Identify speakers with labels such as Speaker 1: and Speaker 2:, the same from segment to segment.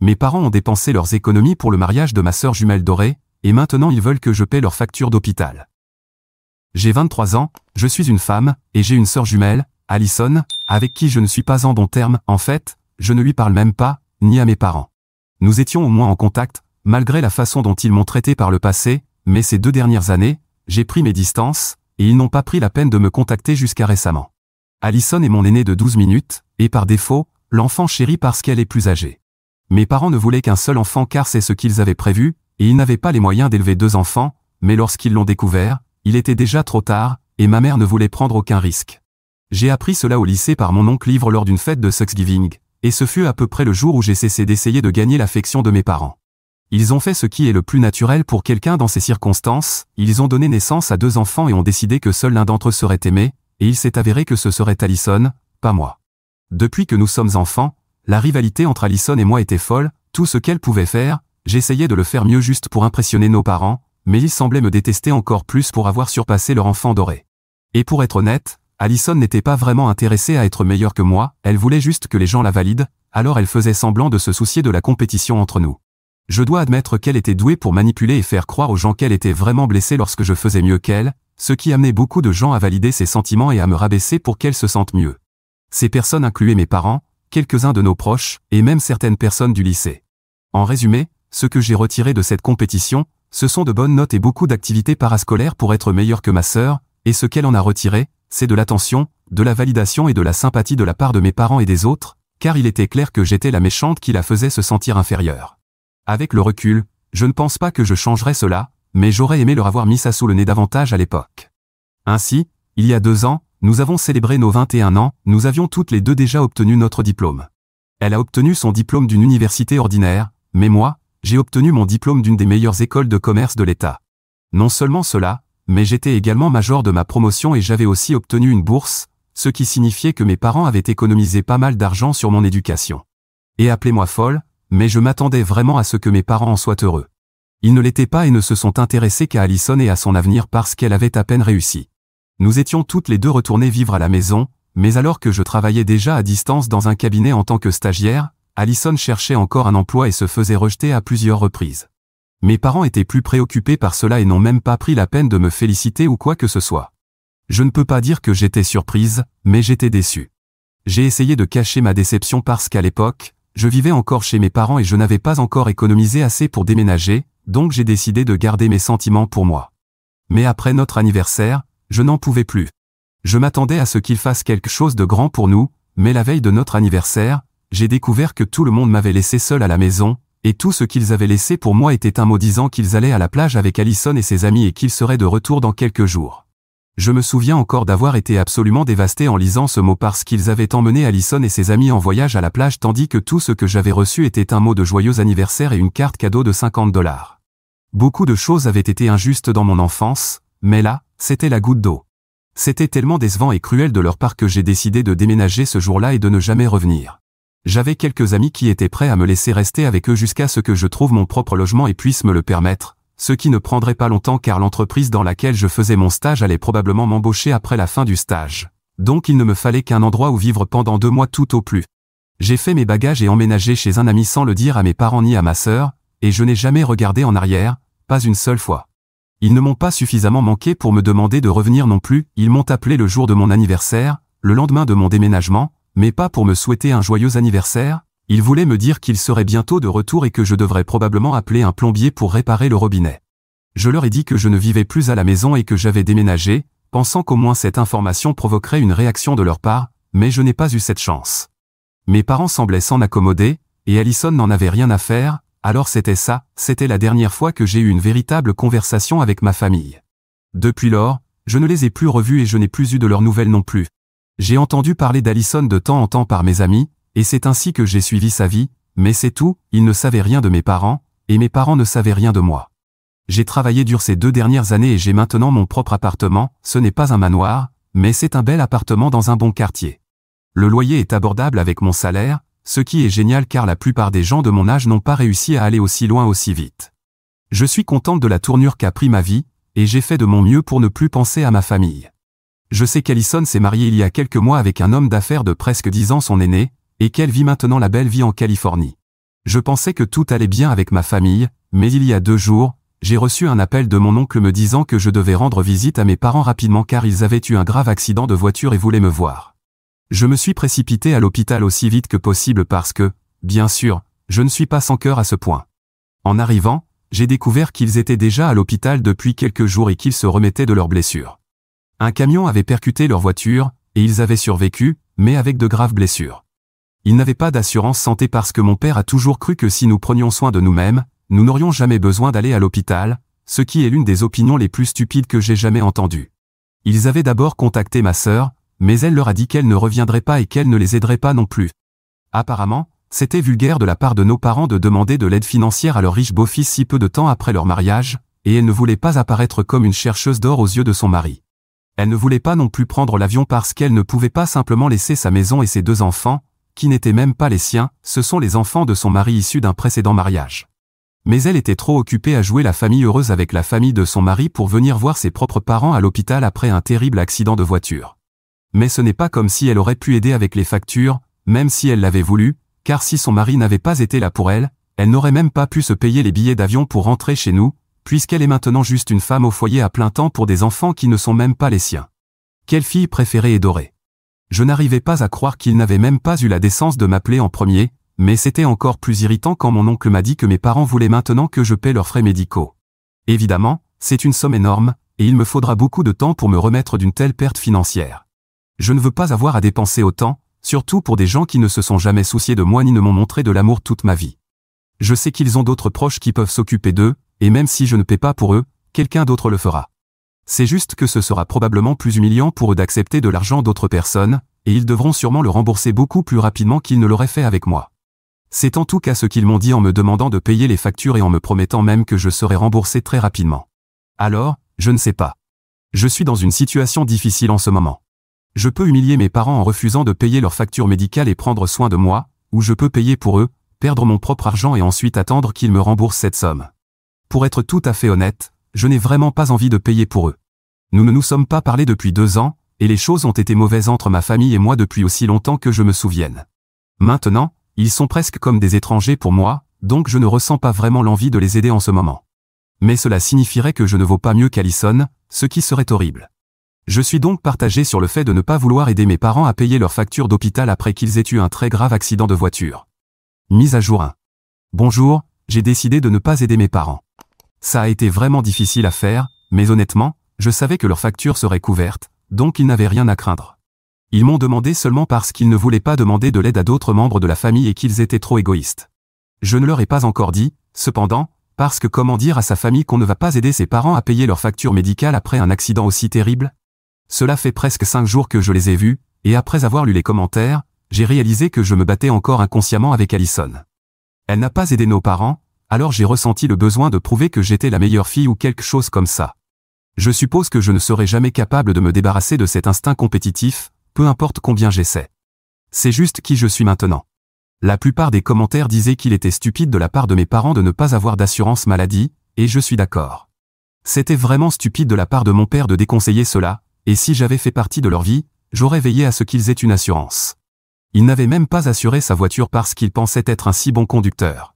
Speaker 1: Mes parents ont dépensé leurs économies pour le mariage de ma sœur jumelle dorée, et maintenant ils veulent que je paie leurs factures d'hôpital. J'ai 23 ans, je suis une femme, et j'ai une sœur jumelle, Alison, avec qui je ne suis pas en bons termes. En fait, je ne lui parle même pas, ni à mes parents. Nous étions au moins en contact, malgré la façon dont ils m'ont traité par le passé, mais ces 2 dernières années, j'ai pris mes distances, et ils n'ont pas pris la peine de me contacter jusqu'à récemment. Alison est mon aînée de 12 minutes, et par défaut, l'enfant chéri parce qu'elle est plus âgée. Mes parents ne voulaient qu'un seul enfant car c'est ce qu'ils avaient prévu, et ils n'avaient pas les moyens d'élever 2 enfants, mais lorsqu'ils l'ont découvert, il était déjà trop tard, et ma mère ne voulait prendre aucun risque. J'ai appris cela au lycée par mon oncle Ivre lors d'une fête de Thanksgiving, et ce fut à peu près le jour où j'ai cessé d'essayer de gagner l'affection de mes parents. Ils ont fait ce qui est le plus naturel pour quelqu'un dans ces circonstances, ils ont donné naissance à 2 enfants et ont décidé que seul l'un d'entre eux serait aimé, et il s'est avéré que ce serait Alison, pas moi. Depuis que nous sommes enfants, la rivalité entre Alison et moi était folle, tout ce qu'elle pouvait faire, j'essayais de le faire mieux juste pour impressionner nos parents, mais ils semblaient me détester encore plus pour avoir surpassé leur enfant doré. Et pour être honnête, Alison n'était pas vraiment intéressée à être meilleure que moi, elle voulait juste que les gens la valident, alors elle faisait semblant de se soucier de la compétition entre nous. Je dois admettre qu'elle était douée pour manipuler et faire croire aux gens qu'elle était vraiment blessée lorsque je faisais mieux qu'elle, ce qui amenait beaucoup de gens à valider ses sentiments et à me rabaisser pour qu'elle se sente mieux. Ces personnes incluaient mes parents, quelques-uns de nos proches, et même certaines personnes du lycée. En résumé, ce que j'ai retiré de cette compétition, ce sont de bonnes notes et beaucoup d'activités parascolaires pour être meilleure que ma sœur, et ce qu'elle en a retiré, c'est de l'attention, de la validation et de la sympathie de la part de mes parents et des autres, car il était clair que j'étais la méchante qui la faisait se sentir inférieure. Avec le recul, je ne pense pas que je changerais cela, mais j'aurais aimé leur avoir mis ça sous le nez davantage à l'époque. Ainsi, il y a 2 ans, nous avons célébré nos 21 ans, nous avions toutes les 2 déjà obtenu notre diplôme. Elle a obtenu son diplôme d'une université ordinaire, mais moi, j'ai obtenu mon diplôme d'une des meilleures écoles de commerce de l'État. Non seulement cela, mais j'étais également major de ma promotion et j'avais aussi obtenu une bourse, ce qui signifiait que mes parents avaient économisé pas mal d'argent sur mon éducation. Et appelez-moi folle, mais je m'attendais vraiment à ce que mes parents en soient heureux. Ils ne l'étaient pas et ne se sont intéressés qu'à Alison et à son avenir parce qu'elle avait à peine réussi. Nous étions toutes les 2 retournées vivre à la maison, mais alors que je travaillais déjà à distance dans un cabinet en tant que stagiaire, Alison cherchait encore un emploi et se faisait rejeter à plusieurs reprises. Mes parents étaient plus préoccupés par cela et n'ont même pas pris la peine de me féliciter ou quoi que ce soit. Je ne peux pas dire que j'étais surprise, mais j'étais déçue. J'ai essayé de cacher ma déception parce qu'à l'époque, je vivais encore chez mes parents et je n'avais pas encore économisé assez pour déménager, donc j'ai décidé de garder mes sentiments pour moi. Mais après notre anniversaire, je n'en pouvais plus. Je m'attendais à ce qu'il fasse quelque chose de grand pour nous, mais la veille de notre anniversaire, j'ai découvert que tout le monde m'avait laissé seul à la maison, et tout ce qu'ils avaient laissé pour moi était un mot disant qu'ils allaient à la plage avec Alison et ses amis et qu'ils seraient de retour dans quelques jours. Je me souviens encore d'avoir été absolument dévasté en lisant ce mot parce qu'ils avaient emmené Alison et ses amis en voyage à la plage tandis que tout ce que j'avais reçu était un mot de joyeux anniversaire et une carte cadeau de $50. Beaucoup de choses avaient été injustes dans mon enfance, mais là, c'était la goutte d'eau. C'était tellement décevant et cruel de leur part que j'ai décidé de déménager ce jour-là et de ne jamais revenir. J'avais quelques amis qui étaient prêts à me laisser rester avec eux jusqu'à ce que je trouve mon propre logement et puisse me le permettre, ce qui ne prendrait pas longtemps car l'entreprise dans laquelle je faisais mon stage allait probablement m'embaucher après la fin du stage. Donc il ne me fallait qu'un endroit où vivre pendant 2 mois tout au plus. J'ai fait mes bagages et emménagé chez un ami sans le dire à mes parents ni à ma sœur, et je n'ai jamais regardé en arrière, pas une seule fois. Ils ne m'ont pas suffisamment manqué pour me demander de revenir non plus, ils m'ont appelé le jour de mon anniversaire, le lendemain de mon déménagement, mais pas pour me souhaiter un joyeux anniversaire, ils voulaient me dire qu'ils seraient bientôt de retour et que je devrais probablement appeler un plombier pour réparer le robinet. Je leur ai dit que je ne vivais plus à la maison et que j'avais déménagé, pensant qu'au moins cette information provoquerait une réaction de leur part, mais je n'ai pas eu cette chance. Mes parents semblaient s'en accommoder, et Alison n'en avait rien à faire, alors c'était la dernière fois que j'ai eu une véritable conversation avec ma famille. Depuis lors, je ne les ai plus revus et je n'ai plus eu de leurs nouvelles non plus. J'ai entendu parler d'Alison de temps en temps par mes amis, et c'est ainsi que j'ai suivi sa vie, mais c'est tout, ils ne savaient rien de mes parents, et mes parents ne savaient rien de moi. J'ai travaillé dur ces 2 dernières années et j'ai maintenant mon propre appartement, ce n'est pas un manoir, mais c'est un bel appartement dans un bon quartier. Le loyer est abordable avec mon salaire, ce qui est génial car la plupart des gens de mon âge n'ont pas réussi à aller aussi loin aussi vite. Je suis contente de la tournure qu'a pris ma vie, et j'ai fait de mon mieux pour ne plus penser à ma famille. Je sais qu'Alison s'est mariée il y a quelques mois avec un homme d'affaires de presque 10 ans son aîné, et qu'elle vit maintenant la belle vie en Californie. Je pensais que tout allait bien avec ma famille, mais il y a 2 jours, j'ai reçu un appel de mon oncle me disant que je devais rendre visite à mes parents rapidement car ils avaient eu un grave accident de voiture et voulaient me voir. Je me suis précipité à l'hôpital aussi vite que possible parce que, bien sûr, je ne suis pas sans cœur à ce point. En arrivant, j'ai découvert qu'ils étaient déjà à l'hôpital depuis quelques jours et qu'ils se remettaient de leurs blessures. Un camion avait percuté leur voiture, et ils avaient survécu, mais avec de graves blessures. Ils n'avaient pas d'assurance santé parce que mon père a toujours cru que si nous prenions soin de nous-mêmes, nous n'aurions jamais besoin d'aller à l'hôpital, ce qui est l'une des opinions les plus stupides que j'ai jamais entendues. Ils avaient d'abord contacté ma sœur, mais elle leur a dit qu'elle ne reviendrait pas et qu'elle ne les aiderait pas non plus. Apparemment, c'était vulgaire de la part de nos parents de demander de l'aide financière à leur riche beau-fils si peu de temps après leur mariage, et elle ne voulait pas apparaître comme une chercheuse d'or aux yeux de son mari. Elle ne voulait pas non plus prendre l'avion parce qu'elle ne pouvait pas simplement laisser sa maison et ses 2 enfants, qui n'étaient même pas les siens, ce sont les enfants de son mari issus d'un précédent mariage. Mais elle était trop occupée à jouer la famille heureuse avec la famille de son mari pour venir voir ses propres parents à l'hôpital après un terrible accident de voiture. Mais ce n'est pas comme si elle aurait pu aider avec les factures, même si elle l'avait voulu, car si son mari n'avait pas été là pour elle, elle n'aurait même pas pu se payer les billets d'avion pour rentrer chez nous, puisqu'elle est maintenant juste une femme au foyer à plein temps pour des enfants qui ne sont même pas les siens. Quelle fille préférée et dorée. Je n'arrivais pas à croire qu'il n'avait même pas eu la décence de m'appeler en premier, mais c'était encore plus irritant quand mon oncle m'a dit que mes parents voulaient maintenant que je paie leurs frais médicaux. Évidemment, c'est une somme énorme, et il me faudra beaucoup de temps pour me remettre d'une telle perte financière. Je ne veux pas avoir à dépenser autant, surtout pour des gens qui ne se sont jamais souciés de moi ni ne m'ont montré de l'amour toute ma vie. Je sais qu'ils ont d'autres proches qui peuvent s'occuper d'eux, et même si je ne paie pas pour eux, quelqu'un d'autre le fera. C'est juste que ce sera probablement plus humiliant pour eux d'accepter de l'argent d'autres personnes, et ils devront sûrement le rembourser beaucoup plus rapidement qu'ils ne l'auraient fait avec moi. C'est en tout cas ce qu'ils m'ont dit en me demandant de payer les factures et en me promettant même que je serais remboursé très rapidement. Alors, je ne sais pas. Je suis dans une situation difficile en ce moment. Je peux humilier mes parents en refusant de payer leurs factures médicales et prendre soin de moi, ou je peux payer pour eux, perdre mon propre argent et ensuite attendre qu'ils me remboursent cette somme. Pour être tout à fait honnête, je n'ai vraiment pas envie de payer pour eux. Nous ne nous sommes pas parlé depuis 2 ans, et les choses ont été mauvaises entre ma famille et moi depuis aussi longtemps que je me souvienne. Maintenant, ils sont presque comme des étrangers pour moi, donc je ne ressens pas vraiment l'envie de les aider en ce moment. Mais cela signifierait que je ne vaux pas mieux qu'Alison, ce qui serait horrible. Je suis donc partagé sur le fait de ne pas vouloir aider mes parents à payer leurs factures d'hôpital après qu'ils aient eu un très grave accident de voiture. Mise à jour 1. Bonjour, j'ai décidé de ne pas aider mes parents. Ça a été vraiment difficile à faire, mais honnêtement, je savais que leurs factures seraient couvertes, donc ils n'avaient rien à craindre. Ils m'ont demandé seulement parce qu'ils ne voulaient pas demander de l'aide à d'autres membres de la famille et qu'ils étaient trop égoïstes. Je ne leur ai pas encore dit, cependant, parce que comment dire à sa famille qu'on ne va pas aider ses parents à payer leurs factures médicales après un accident aussi terrible? Cela fait presque 5 jours que je les ai vus, et après avoir lu les commentaires, j'ai réalisé que je me battais encore inconsciemment avec Alison. Elle n'a pas aidé nos parents, alors j'ai ressenti le besoin de prouver que j'étais la meilleure fille ou quelque chose comme ça. Je suppose que je ne serai jamais capable de me débarrasser de cet instinct compétitif, peu importe combien j'essaie. C'est juste qui je suis maintenant. La plupart des commentaires disaient qu'il était stupide de la part de mes parents de ne pas avoir d'assurance maladie, et je suis d'accord. C'était vraiment stupide de la part de mon père de déconseiller cela, et si j'avais fait partie de leur vie, j'aurais veillé à ce qu'ils aient une assurance. Il n'avait même pas assuré sa voiture parce qu'il pensait être un si bon conducteur.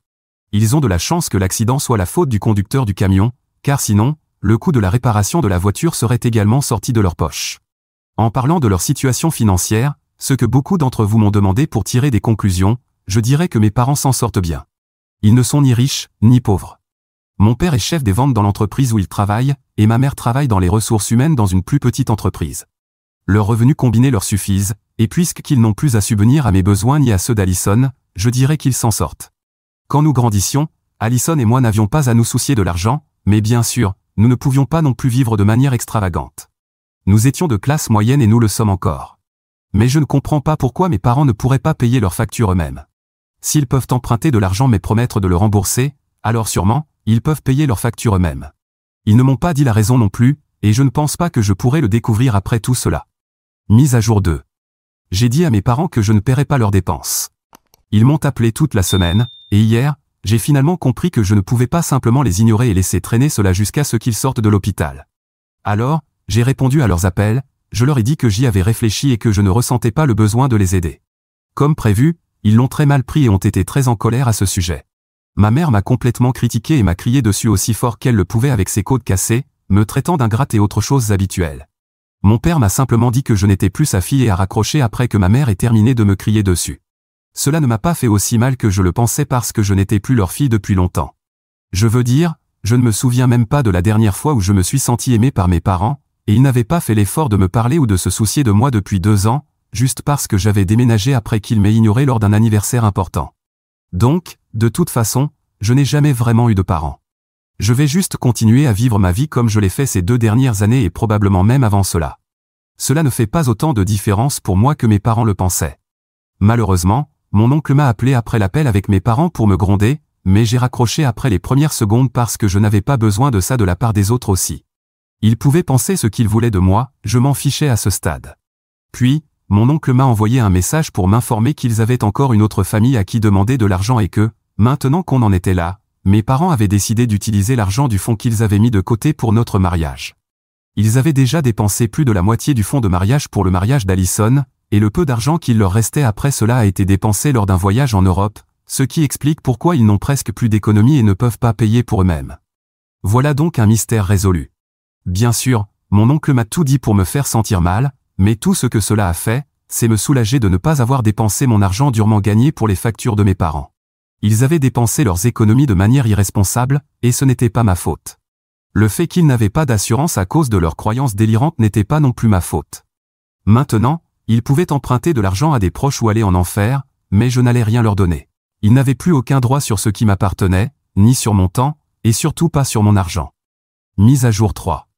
Speaker 1: Ils ont de la chance que l'accident soit la faute du conducteur du camion, car sinon, le coût de la réparation de la voiture serait également sorti de leur poche. En parlant de leur situation financière, ce que beaucoup d'entre vous m'ont demandé pour tirer des conclusions, je dirais que mes parents s'en sortent bien. Ils ne sont ni riches, ni pauvres. Mon père est chef des ventes dans l'entreprise où il travaille, et ma mère travaille dans les ressources humaines dans une plus petite entreprise. Leurs revenus combinés leur suffisent, et puisqu'ils n'ont plus à subvenir à mes besoins ni à ceux d'Alison, je dirais qu'ils s'en sortent. Quand nous grandissions, Alison et moi n'avions pas à nous soucier de l'argent, mais bien sûr, nous ne pouvions pas non plus vivre de manière extravagante. Nous étions de classe moyenne et nous le sommes encore. Mais je ne comprends pas pourquoi mes parents ne pourraient pas payer leurs factures eux-mêmes. S'ils peuvent emprunter de l'argent mais promettre de le rembourser, alors sûrement, ils peuvent payer leurs factures eux-mêmes. Ils ne m'ont pas dit la raison non plus, et je ne pense pas que je pourrais le découvrir après tout cela. Mise à jour 2. J'ai dit à mes parents que je ne paierais pas leurs dépenses. Ils m'ont appelé toute la semaine, et hier, j'ai finalement compris que je ne pouvais pas simplement les ignorer et laisser traîner cela jusqu'à ce qu'ils sortent de l'hôpital. Alors, j'ai répondu à leurs appels, je leur ai dit que j'y avais réfléchi et que je ne ressentais pas le besoin de les aider. Comme prévu, ils l'ont très mal pris et ont été très en colère à ce sujet. Ma mère m'a complètement critiqué et m'a crié dessus aussi fort qu'elle le pouvait avec ses côtes cassées, me traitant d'ingrate et autres choses habituelles. Mon père m'a simplement dit que je n'étais plus sa fille et a raccroché après que ma mère ait terminé de me crier dessus. Cela ne m'a pas fait aussi mal que je le pensais parce que je n'étais plus leur fille depuis longtemps. Je veux dire, je ne me souviens même pas de la dernière fois où je me suis senti aimé par mes parents, et ils n'avaient pas fait l'effort de me parler ou de se soucier de moi depuis 2 ans, juste parce que j'avais déménagé après qu'ils m'aient ignoré lors d'un anniversaire important. Donc, de toute façon, je n'ai jamais vraiment eu de parents. Je vais juste continuer à vivre ma vie comme je l'ai fait ces 2 dernières années et probablement même avant cela. Cela ne fait pas autant de différence pour moi que mes parents le pensaient. Malheureusement, mon oncle m'a appelé après l'appel avec mes parents pour me gronder, mais j'ai raccroché après les premières secondes parce que je n'avais pas besoin de ça de la part des autres aussi. Ils pouvaient penser ce qu'ils voulaient de moi, je m'en fichais à ce stade. Puis, mon oncle m'a envoyé un message pour m'informer qu'ils avaient encore une autre famille à qui demander de l'argent et que, maintenant qu'on en était là, mes parents avaient décidé d'utiliser l'argent du fonds qu'ils avaient mis de côté pour notre mariage. Ils avaient déjà dépensé plus de la moitié du fonds de mariage pour le mariage d'Alison, et le peu d'argent qu'il leur restait après cela a été dépensé lors d'un voyage en Europe, ce qui explique pourquoi ils n'ont presque plus d'économies et ne peuvent pas payer pour eux-mêmes. Voilà donc un mystère résolu. Bien sûr, mon oncle m'a tout dit pour me faire sentir mal, mais tout ce que cela a fait, c'est me soulager de ne pas avoir dépensé mon argent durement gagné pour les factures de mes parents. Ils avaient dépensé leurs économies de manière irresponsable, et ce n'était pas ma faute. Le fait qu'ils n'avaient pas d'assurance à cause de leurs croyances délirantes n'était pas non plus ma faute. Maintenant, ils pouvaient emprunter de l'argent à des proches ou aller en enfer, mais je n'allais rien leur donner. Ils n'avaient plus aucun droit sur ce qui m'appartenait, ni sur mon temps, et surtout pas sur mon argent. Mise à jour 3.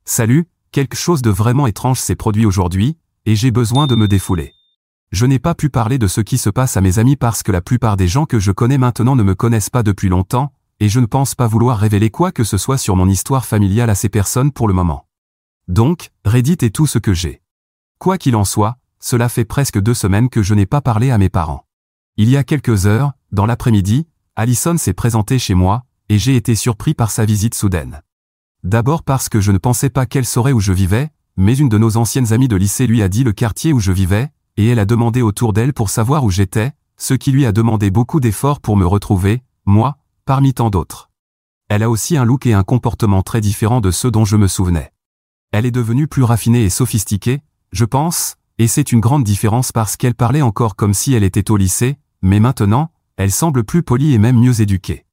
Speaker 1: Salut, quelque chose de vraiment étrange s'est produit aujourd'hui, et j'ai besoin de me défouler. Je n'ai pas pu parler de ce qui se passe à mes amis parce que la plupart des gens que je connais maintenant ne me connaissent pas depuis longtemps, et je ne pense pas vouloir révéler quoi que ce soit sur mon histoire familiale à ces personnes pour le moment. Donc, Reddit est tout ce que j'ai. Quoi qu'il en soit, cela fait presque 2 semaines que je n'ai pas parlé à mes parents. Il y a quelques heures, dans l'après-midi, Alison s'est présentée chez moi, et j'ai été surpris par sa visite soudaine. D'abord parce que je ne pensais pas qu'elle saurait où je vivais, mais une de nos anciennes amies de lycée lui a dit le quartier où je vivais, et elle a demandé autour d'elle pour savoir où j'étais, ce qui lui a demandé beaucoup d'efforts pour me retrouver, moi, parmi tant d'autres. Elle a aussi un look et un comportement très différents de ceux dont je me souvenais. Elle est devenue plus raffinée et sophistiquée, je pense, et c'est une grande différence parce qu'elle parlait encore comme si elle était au lycée, mais maintenant, elle semble plus polie et même mieux éduquée.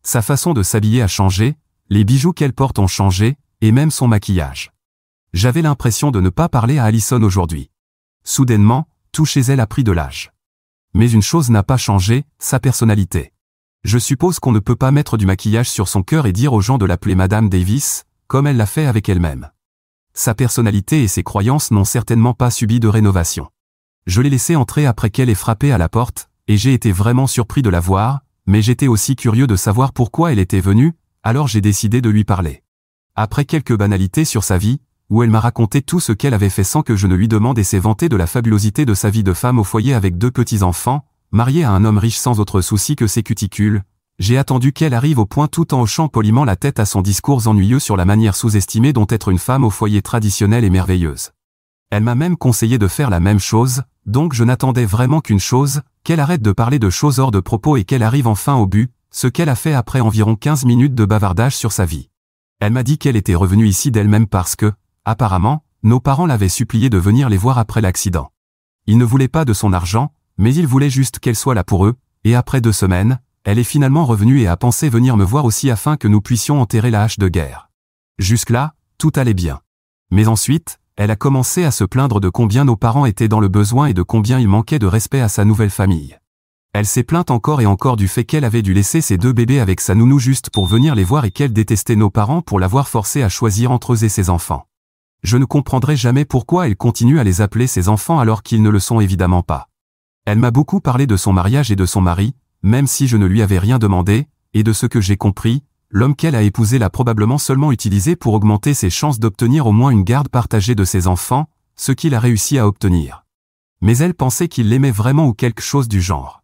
Speaker 1: Sa façon de s'habiller a changé, les bijoux qu'elle porte ont changé, et même son maquillage. J'avais l'impression de ne pas parler à Alison aujourd'hui. Soudainement, tout chez elle a pris de l'âge. Mais une chose n'a pas changé, sa personnalité. Je suppose qu'on ne peut pas mettre du maquillage sur son cœur et dire aux gens de l'appeler Madame Davis, comme elle l'a fait avec elle-même. Sa personnalité et ses croyances n'ont certainement pas subi de rénovation. Je l'ai laissée entrer après qu'elle ait frappé à la porte, et j'ai été vraiment surpris de la voir, mais j'étais aussi curieux de savoir pourquoi elle était venue, alors j'ai décidé de lui parler. Après quelques banalités sur sa vie, où elle m'a raconté tout ce qu'elle avait fait sans que je ne lui demande et s'est vantée de la fabulosité de sa vie de femme au foyer avec 2 petits-enfants, mariée à un homme riche sans autre souci que ses cuticules, j'ai attendu qu'elle arrive au point tout en hochant poliment la tête à son discours ennuyeux sur la manière sous-estimée dont être une femme au foyer traditionnelle et merveilleuse. Elle m'a même conseillé de faire la même chose, donc je n'attendais vraiment qu'une chose, qu'elle arrête de parler de choses hors de propos et qu'elle arrive enfin au but, ce qu'elle a fait après environ 15 minutes de bavardage sur sa vie. Elle m'a dit qu'elle était revenue ici d'elle-même parce que, apparemment, nos parents l'avaient suppliée de venir les voir après l'accident. Ils ne voulaient pas de son argent, mais ils voulaient juste qu'elle soit là pour eux, et après 2 semaines, elle est finalement revenue et a pensé venir me voir aussi afin que nous puissions enterrer la hache de guerre. Jusque-là, tout allait bien. Mais ensuite, elle a commencé à se plaindre de combien nos parents étaient dans le besoin et de combien il manquait de respect à sa nouvelle famille. Elle s'est plainte encore et encore du fait qu'elle avait dû laisser ses 2 bébés avec sa nounou juste pour venir les voir et qu'elle détestait nos parents pour l'avoir forcée à choisir entre eux et ses enfants. Je ne comprendrai jamais pourquoi elle continue à les appeler ses enfants alors qu'ils ne le sont évidemment pas. Elle m'a beaucoup parlé de son mariage et de son mari, même si je ne lui avais rien demandé, et de ce que j'ai compris, l'homme qu'elle a épousé l'a probablement seulement utilisé pour augmenter ses chances d'obtenir au moins une garde partagée de ses enfants, ce qu'il a réussi à obtenir. Mais elle pensait qu'il l'aimait vraiment ou quelque chose du genre.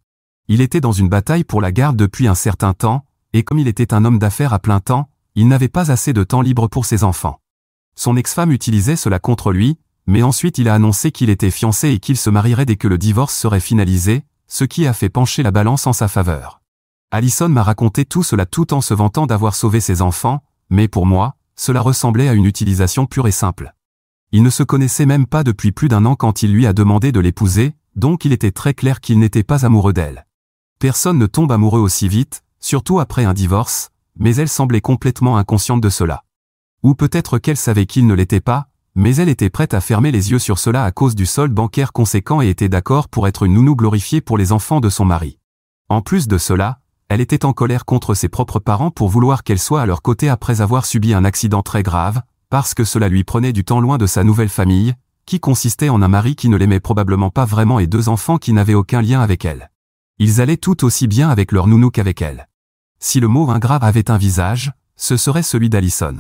Speaker 1: Il était dans une bataille pour la garde depuis un certain temps, et comme il était un homme d'affaires à plein temps, il n'avait pas assez de temps libre pour ses enfants. Son ex-femme utilisait cela contre lui, mais ensuite il a annoncé qu'il était fiancé et qu'il se marierait dès que le divorce serait finalisé, ce qui a fait pencher la balance en sa faveur. Allison m'a raconté tout cela tout en se vantant d'avoir sauvé ses enfants, mais pour moi, cela ressemblait à une utilisation pure et simple. Il ne se connaissait même pas depuis plus d'1 an quand il lui a demandé de l'épouser, donc il était très clair qu'il n'était pas amoureux d'elle. Personne ne tombe amoureux aussi vite, surtout après un divorce, mais elle semblait complètement inconsciente de cela. Ou peut-être qu'elle savait qu'il ne l'était pas, mais elle était prête à fermer les yeux sur cela à cause du solde bancaire conséquent et était d'accord pour être une nounou glorifiée pour les enfants de son mari. En plus de cela, elle était en colère contre ses propres parents pour vouloir qu'elle soit à leur côté après avoir subi un accident très grave, parce que cela lui prenait du temps loin de sa nouvelle famille, qui consistait en un mari qui ne l'aimait probablement pas vraiment et 2 enfants qui n'avaient aucun lien avec elle. Ils allaient tout aussi bien avec leur nounou qu'avec elle. Si le mot ingrat avait un visage, ce serait celui d'Allison.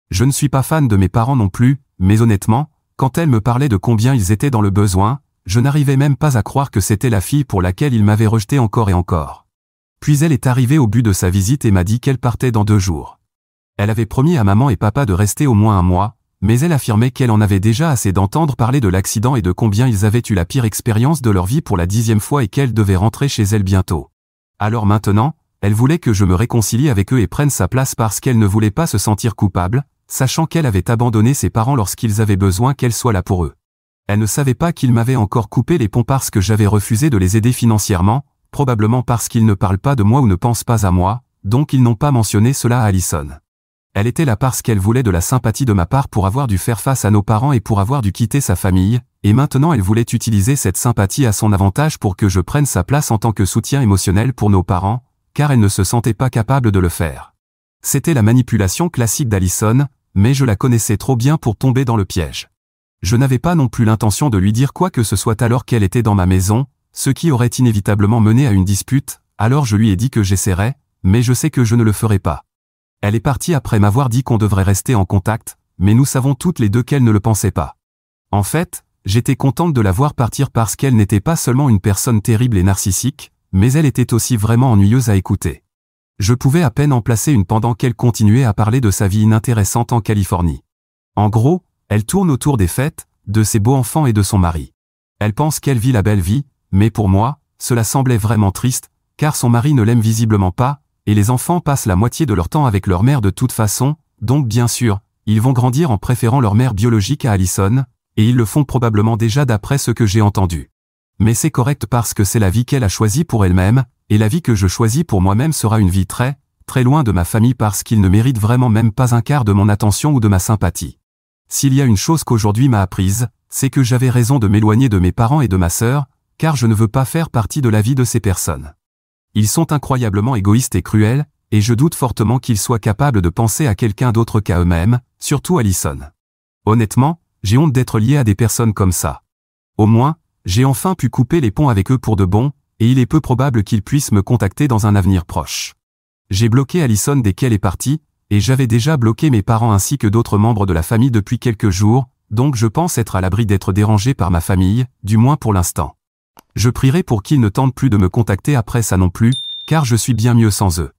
Speaker 1: Je ne suis pas fan de mes parents non plus, mais honnêtement, quand elle me parlait de combien ils étaient dans le besoin, je n'arrivais même pas à croire que c'était la fille pour laquelle ils m'avaient rejeté encore et encore. Puis elle est arrivée au but de sa visite et m'a dit qu'elle partait dans 2 jours. Elle avait promis à maman et papa de rester au moins 1 mois, mais elle affirmait qu'elle en avait déjà assez d'entendre parler de l'accident et de combien ils avaient eu la pire expérience de leur vie pour la 10e fois et qu'elle devait rentrer chez elle bientôt. Alors maintenant, elle voulait que je me réconcilie avec eux et prenne sa place parce qu'elle ne voulait pas se sentir coupable, sachant qu'elle avait abandonné ses parents lorsqu'ils avaient besoin qu'elle soit là pour eux. Elle ne savait pas qu'ils m'avaient encore coupé les ponts parce que j'avais refusé de les aider financièrement, probablement parce qu'ils ne parlent pas de moi ou ne pensent pas à moi, donc ils n'ont pas mentionné cela à Allison. Elle était là parce qu'elle voulait de la sympathie de ma part pour avoir dû faire face à nos parents et pour avoir dû quitter sa famille, et maintenant elle voulait utiliser cette sympathie à son avantage pour que je prenne sa place en tant que soutien émotionnel pour nos parents, car elle ne se sentait pas capable de le faire. C'était la manipulation classique d'Allison, mais je la connaissais trop bien pour tomber dans le piège. Je n'avais pas non plus l'intention de lui dire quoi que ce soit alors qu'elle était dans ma maison, ce qui aurait inévitablement mené à une dispute, alors je lui ai dit que j'essaierais, mais je sais que je ne le ferai pas. Elle est partie après m'avoir dit qu'on devrait rester en contact, mais nous savons toutes les deux qu'elle ne le pensait pas. En fait, j'étais contente de la voir partir parce qu'elle n'était pas seulement une personne terrible et narcissique, mais elle était aussi vraiment ennuyeuse à écouter. Je pouvais à peine en placer une pendant qu'elle continuait à parler de sa vie inintéressante en Californie. En gros, elle tourne autour des fêtes, de ses beaux enfants et de son mari. Elle pense qu'elle vit la belle vie, mais pour moi, cela semblait vraiment triste, car son mari ne l'aime visiblement pas, et les enfants passent la moitié de leur temps avec leur mère de toute façon, donc bien sûr, ils vont grandir en préférant leur mère biologique à Allison, et ils le font probablement déjà d'après ce que j'ai entendu. Mais c'est correct parce que c'est la vie qu'elle a choisie pour elle-même, et la vie que je choisis pour moi-même sera une vie très, très loin de ma famille parce qu'ils ne méritent vraiment même pas un quart de mon attention ou de ma sympathie. S'il y a une chose qu'aujourd'hui m'a apprise, c'est que j'avais raison de m'éloigner de mes parents et de ma sœur, car je ne veux pas faire partie de la vie de ces personnes. Ils sont incroyablement égoïstes et cruels, et je doute fortement qu'ils soient capables de penser à quelqu'un d'autre qu'à eux-mêmes, surtout Allison. Honnêtement, j'ai honte d'être lié à des personnes comme ça. Au moins, j'ai enfin pu couper les ponts avec eux pour de bon, et il est peu probable qu'ils puissent me contacter dans un avenir proche. J'ai bloqué Allison dès qu'elle est partie, et j'avais déjà bloqué mes parents ainsi que d'autres membres de la famille depuis quelques jours, donc je pense être à l'abri d'être dérangé par ma famille, du moins pour l'instant. Je prierai pour qu'ils ne tentent plus de me contacter après ça non plus, car je suis bien mieux sans eux.